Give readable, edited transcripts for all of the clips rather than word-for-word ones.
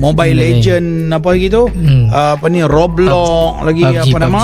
Mobile Legend apa gitu. Apa ni Roblox lagi PUBG, apa nama?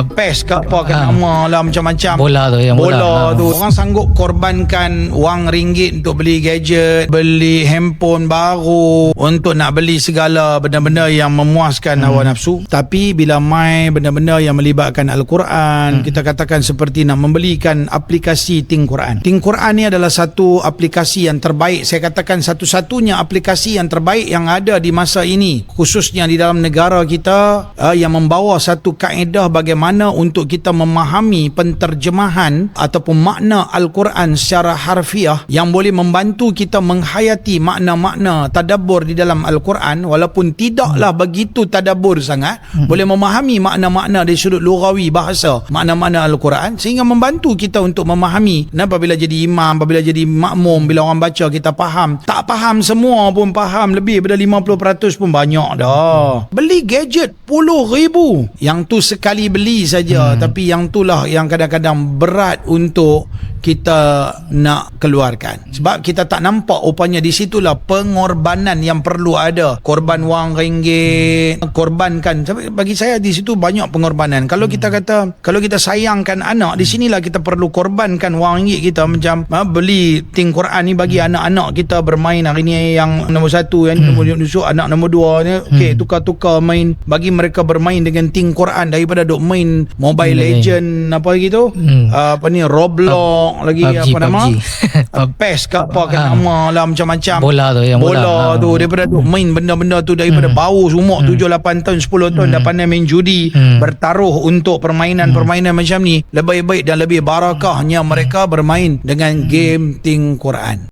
PES ke apa ke nama lah macam-macam. Bola tu yang bola tu. Orang sanggup korbankan wang ringgit untuk beli gadget, beli handphone baru, untuk nak beli segala benda-benda yang memuaskan hawa nafsu. Tapi bila mai benda-benda yang melibatkan Al-Quran, kita katakan seperti nak membelikan aplikasi Think Quran. Think Quran ni adalah satu aplikasi yang terbaik. Saya katakan satu-satunya aplikasi yang terbaik yang ada di masa ini, khususnya di dalam negara kita, yang membawa satu kaedah bagaimana untuk kita memahami penterjemahan ataupun makna Al-Quran secara harfiah, yang boleh membantu kita menghayati makna-makna tadabbur di dalam Al-Quran, walaupun tidaklah begitu tadabbur sangat, boleh memahami makna-makna dari sudut lughawi bahasa, makna-makna Al-Quran, sehingga membantu kita untuk memahami. Dan apabila jadi imam, apabila jadi makmum, bila orang baca kita faham. Tak faham semua pun faham, lebih daripada 50% pun banyak dah. Beli gadget puluh ribu, yang tu sekali beli saja, tapi yang itulah yang kadang-kadang berat untuk kita nak keluarkan, sebab kita tak nampak rupanya di situlah pengorbanan yang perlu ada. Korban wang ringgit, korbankan, bagi saya di situ banyak pengorbanan. Kalau kita kata, kalau kita sayangkan anak, di sinilah kita perlu korbankan wang ringgit kita. Macam beli Think Quran ni bagi anak-anak kita bermain. Hari ni yang nombor 1, yang nombor nusuk, anak nombor 2 ni, okey, tukar-tukar main, bagi mereka bermain dengan Think Quran daripada duk main Mobile Legend apa gitu. Apa ni Roblox lagi PUBG, apa nama? PES ke apa ke nama lah macam-macam. Bola tu daripada duk main benda-benda tu, daripada bau sumuk 7-8 tahun 10 tahun dah pandai main judi, bertaruh untuk permainan-permainan macam ni. Lebih baik dan lebih barakahnya mereka bermain dengan game Think Quran.